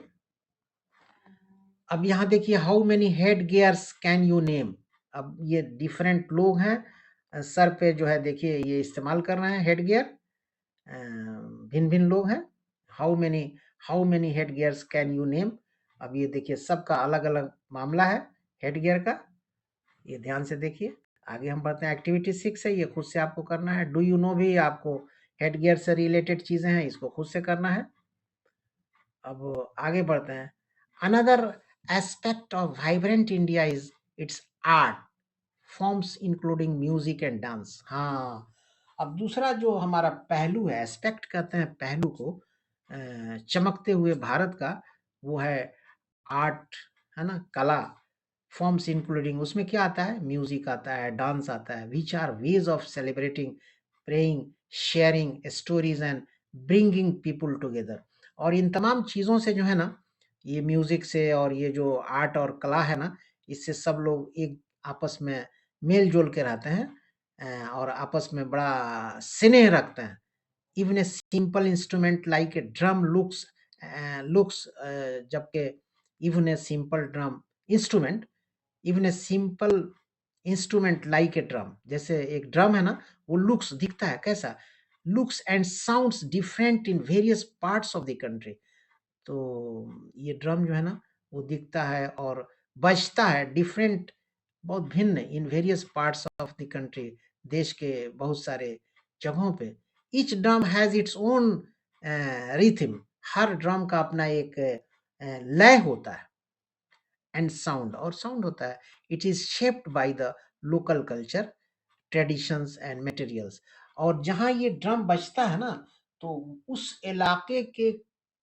अब यहाँ देखिए, how many head gears can you name. अब ये डिफरेंट लोग हैं, सर पे जो है देखिए ये इस्तेमाल कर रहे हैं हेड गियर, भिन्न भिन्न लोग हैं। How many head gears can you name. अब ये देखिए सबका अलग अलग मामला है हेड गियर का, ये ध्यान से देखिए। आगे हम बढ़ते हैं, एक्टिविटी 6 है, ये खुद से आपको करना है। डू यू नो भी आपको हेड गियर से रिलेटेड चीजें हैं, इसको खुद से करना है। अब आगे बढ़ते हैं, another aspect of vibrant India is it's art forms including music and dance. हाँ, अब दूसरा जो हमारा पहलू है, एस्पेक्ट कहते हैं पहलू को, चमकते हुए भारत का, वो है आर्ट, है ना, कला। फॉर्म्स इंक्लूडिंग, उसमें क्या आता है, म्यूजिक आता है, डांस आता है, which are ways of celebrating, praying, sharing stories and bringing people together. और इन तमाम चीज़ों से जो है ना, ये म्यूजिक से और ये जो आर्ट और कला है ना, इससे सब लोग एक आपस में मेल जोल के रहते हैं, और आपस में बड़ा स्नेह रखते हैं। even a simple instrument like a drum looks जबकि even a simple drum instrument, even a simple instrument like a drum, जैसे एक ड्रम है ना, वो लुक्स दिखता है कैसा, looks and sounds different in various parts of the country. तो ये ड्रम जो है ना, वो दिखता है और बजता है डिफरेंट, बहुत भिन्न, in various parts of the country, देश के बहुत सारे जगहों पे। Each drum has its own rhythm, her drum का अपना एक लय होता है, एंड साउंड, और साउंड होता है। It is shaped by the local culture, traditions and materials. और जहाँ ये ड्रम बजता है ना, तो उस इलाके के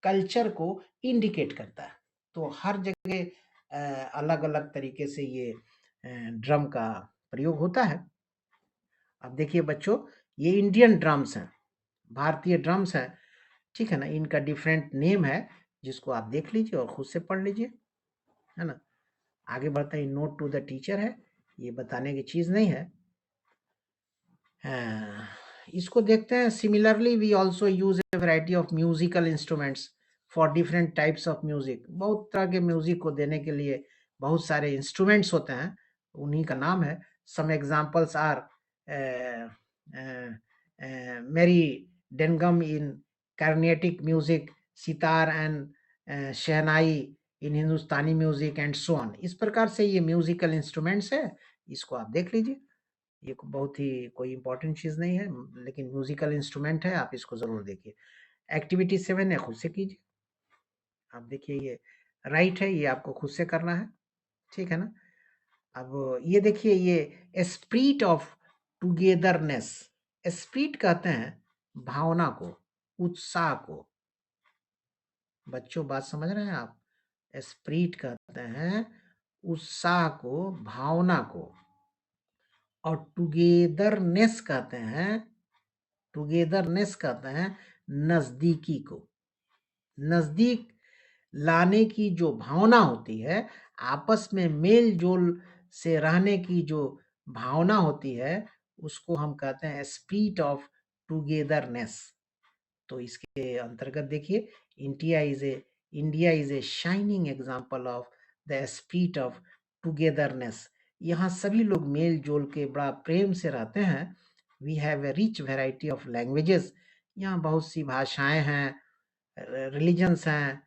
कल्चर को इंडिकेट करता है। तो हर जगह अलग अलग तरीके से ये ड्रम का प्रयोग होता है। अब देखिए बच्चों, ये इंडियन ड्रम्स हैं, भारतीय ड्रम्स हैं, ठीक है ना, इनका डिफरेंट नेम है, जिसको आप देख लीजिए और खुद से पढ़ लीजिए, है ना। आगे बढ़ते हैं, नोट टू द टीचर है, ये बताने की चीज़ नहीं है। हाँ, इसको देखते हैं, similarly we also use a variety of musical instruments for different types of music. बहुत तरह के म्यूजिक को देने के लिए बहुत सारे इंस्ट्रूमेंट्स होते हैं, उन्हीं का नाम है। सम examples are mridangam in Carnatic music, sitar and shehnai in Hindustani music and so on. इस प्रकार से ये म्यूजिकल इंस्ट्रूमेंट्स है, इसको आप देख लीजिए। ये बहुत ही कोई इंपॉर्टेंट चीज़ नहीं है, लेकिन म्यूजिकल इंस्ट्रूमेंट है, आप इसको ज़रूर देखिए। एक्टिविटी 7 है, खुद से कीजिए। आप देखिए ये राइट है, ये आपको खुद से करना है, ठीक है ना। अब ये देखिए, ये स्पिरिट ऑफ टुगेदरनेस, स्पिरिट कहते हैं भावना को, उत्साह को। बच्चों बात समझ रहे हैं आप, स्पिरिट कहते हैं उत्साह को, भावना को, और टुगेदरनेस कहते हैं नजदीकी को। नजदीक लाने की जो भावना होती है, आपस में मेल जोल से रहने की जो भावना होती है, उसको हम कहते हैं स्पिरिट ऑफ टुगेदरनेस। तो इसके अंतर्गत देखिए, India is a shining example of the spirit of togetherness. यहाँ सभी लोग मेल जोल के बड़ा प्रेम से रहते हैं। We have a rich variety of languages, यहाँ बहुत सी भाषाएं हैं, रिलीजन्स हैं,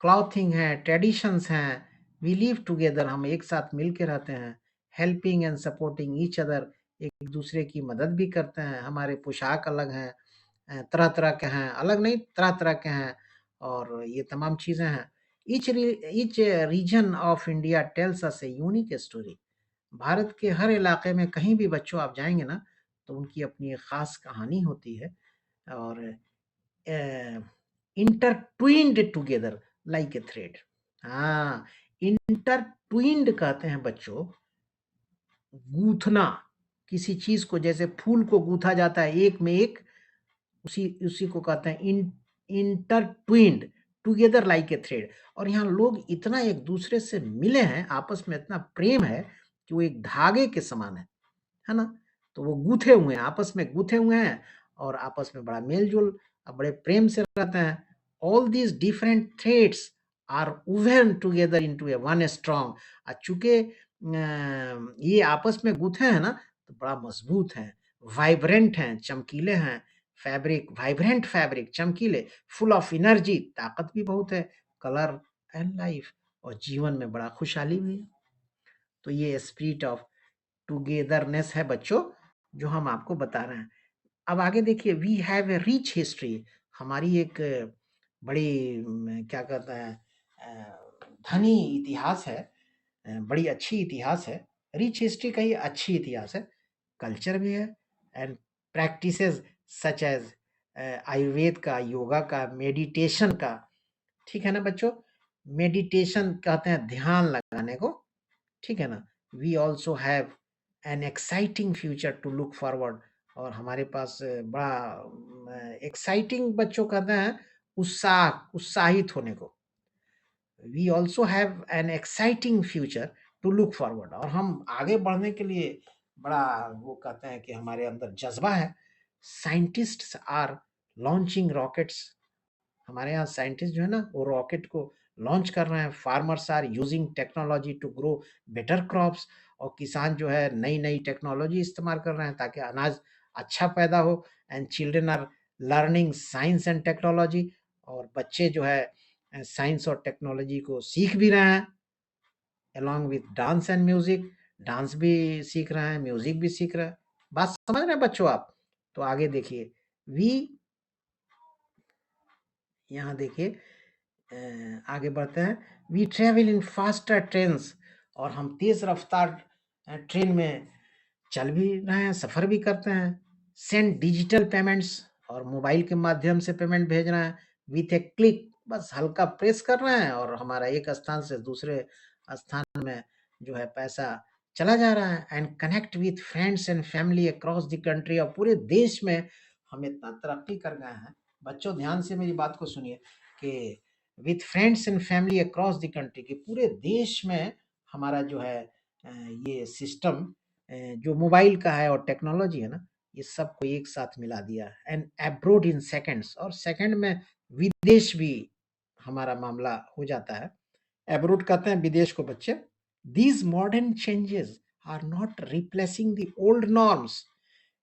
क्लॉथिंग है, ट्रेडिशंस हैं। वी लिव टुगेदर, हम एक साथ मिल के रहते हैं। Helping and supporting each other, एक दूसरे की मदद भी करते हैं। हमारे पोशाक अलग हैं, तरह-तरह के हैं, अलग नहीं तरह-तरह के हैं और ये तमाम चीज़ें हैं। Each reason of India tells us a unique story. Bharat के हर इलाके में कहीं भी बच्चों आप जाएँगे ना, तो उनकी अपनी एक ख़ास कहानी होती है और इंटरट्विन्ड टुगेदर लाइक ए थ्रेड। हाँ, इंटरट्विन्ड कहते हैं बच्चों, गूँथना, किसी चीज़ को जैसे फूल को गूँथा जाता है एक में एक, उसी उसी को कहते हैं इंटरट्विन्ड टुगेदर लाइक ए थ्रेड। और यहाँ लोग इतना एक दूसरे से मिले हैं, आपस में इतना प्रेम है कि वो एक धागे के समान है ना? तो वो गूँथे हुए हैं, आपस में गूँथे हुए हैं और आपस में बड़ा मेल-जोल बड़े प्रेम से रहते हैं। All these different threads are woven together into a one strong. चूँकि ये आपस में गूँथे हैं ना, तो बड़ा मज़बूत हैं, वाइब्रेंट हैं, चमकीले हैं, फैब्रिक वाइब्रेंट फैब्रिक, चमकीले, फुल ऑफ एनर्जी, ताकत भी बहुत है, कलर एंड लाइफ और जीवन में बड़ा खुशहाली भी है। तो ये स्पिरिट ऑफ टुगेदरनेस है बच्चों, जो हम आपको बता रहे हैं। अब आगे देखिए, we have a rich history. हमारी एक बड़ी क्या कहते हैं धनी इतिहास है, बड़ी अच्छी इतिहास है। रिच हिस्ट्री का ही अच्छी इतिहास है, कल्चर भी है and practices such as Ayurveda का, योगा का, मेडिटेशन का। ठीक है ना बच्चों? मेडिटेशन कहते हैं ध्यान लगाने को, ठीक है ना? We also have an exciting future to look forward. और हमारे पास बड़ा एक्साइटिंग बच्चों कहते हैं उत्साहित होने को। We also have an exciting future to look forward. और हम आगे बढ़ने के लिए बड़ा वो कहते हैं कि हमारे अंदर जज्बा है। Scientists are launching rockets. हमारे यहाँ साइंटिस्ट जो है ना, वो रॉकेट को लॉन्च कर रहे हैं। Farmers are using technology to grow better crops. और किसान जो है नई नई टेक्नोलॉजी इस्तेमाल कर रहे हैं ताकि अनाज अच्छा पैदा हो। And children are learning science and technology. और बच्चे जो है साइंस और टेक्नोलॉजी को सीख भी रहे हैं along with dance and music. Dance भी सीख रहे हैं, म्यूजिक भी सीख रहे हैं। बात समझ रहे हैं बच्चों आप? तो आगे देखिए, वी यहाँ देखिए आगे बढ़ते हैं। We travel in faster trains. और हम तेज रफ्तार ट्रेन में चल भी रहे हैं, सफ़र भी करते हैं। Send digital payments. और मोबाइल के माध्यम से पेमेंट भेज रहे हैं विथ ए क्लिक। बस हल्का प्रेस कर रहे हैं और हमारा एक स्थान से दूसरे स्थान में जो है पैसा चला जा रहा है। And connect with friends and family across the country. और पूरे देश में हम इतना तरक्की कर गए हैं बच्चों, ध्यान से मेरी बात को सुनिए कि with friends and family across the country, कि पूरे देश में हमारा जो है ये सिस्टम जो मोबाइल का है और टेक्नोलॉजी है ना, ये सबको एक साथ मिला दिया है। And abroad in seconds. और सेकंड में विदेश भी हमारा मामला हो जाता है। अब्रोड कहते हैं विदेश को बच्चे। These modern changes are not replacing the old norms.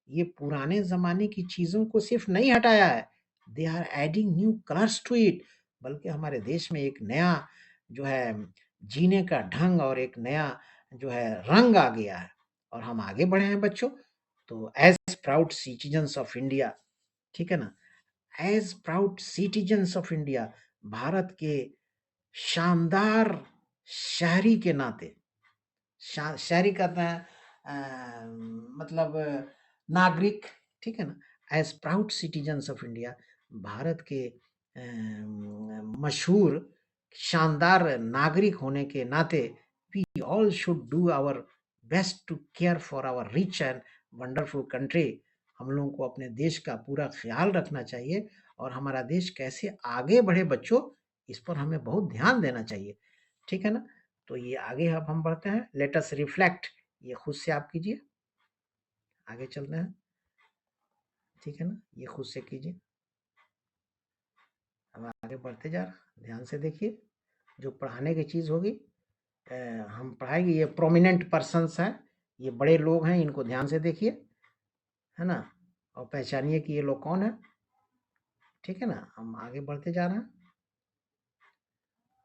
ये पुराने ज़माने की चीज़ों को सिर्फ नहीं हटाया है, they are adding new colours to it. बल्कि हमारे देश में एक नया जो है जीने का ढंग और एक नया जो है रंग आ गया है और हम आगे बढ़े हैं बच्चों। तो as proud citizens of India, ठीक है ना, as proud citizens of India, Bharat के शानदार शहरी के नाते, शहरी कहते हैं मतलब नागरिक, ठीक है ना। As proud citizens of India, Bharat के मशहूर शानदार नागरिक होने के नाते, we all should do our best to care for our rich and wonderful country. हम लोगों को अपने देश का पूरा ख्याल रखना चाहिए और हमारा देश कैसे आगे बढ़े बच्चों, इस पर हमें बहुत ध्यान देना चाहिए, ठीक है ना। तो ये आगे अब हम बढ़ते हैं। Let us reflect. ये खुद से आप कीजिए, आगे चलते हैं, ठीक है ना, ये खुद से कीजिए। अब आगे बढ़ते जा रहा, ध्यान से देखिए। जो पढ़ाने की चीज़ होगी हम पढ़ाएंगे। ये प्रोमिनेंट पर्सन्स हैं, ये बड़े लोग हैं, इनको ध्यान से देखिए, है ना, और पहचानिए कि ये लोग कौन है, ठीक है ना। हम आगे बढ़ते जा रहे हैं,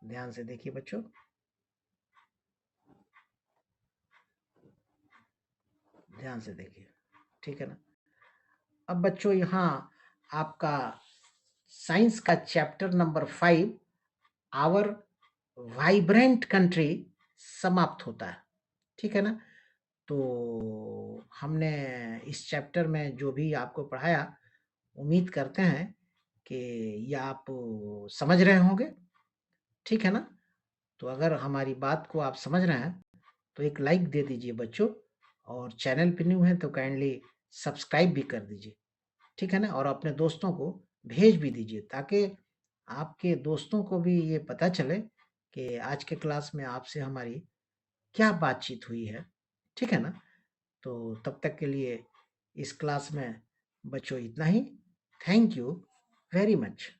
ध्यान से देखिए बच्चों, ध्यान से देखिए, ठीक है ना। अब बच्चों यहाँ आपका साइंस का chapter number 5 our vibrant country समाप्त होता है। ठीक है ना? तो हमने इस चैप्टर में जो भी आपको पढ़ाया, उम्मीद करते हैं कि ये आप समझ रहे होंगे। ठीक है ना? तो अगर हमारी बात को आप समझ रहे हैं तो एक लाइक दे दीजिए बच्चों, और चैनल पे न्यू हैं तो काइंडली सब्सक्राइब भी कर दीजिए। ठीक है ना? और अपने दोस्तों को भेज भी दीजिए, ताकि आपके दोस्तों को भी ये पता चले कि आज के क्लास में आपसे हमारी क्या बातचीत हुई है। ठीक है ना? तो तब तक के लिए इस क्लास में बच्चों इतना ही। Thank you very much.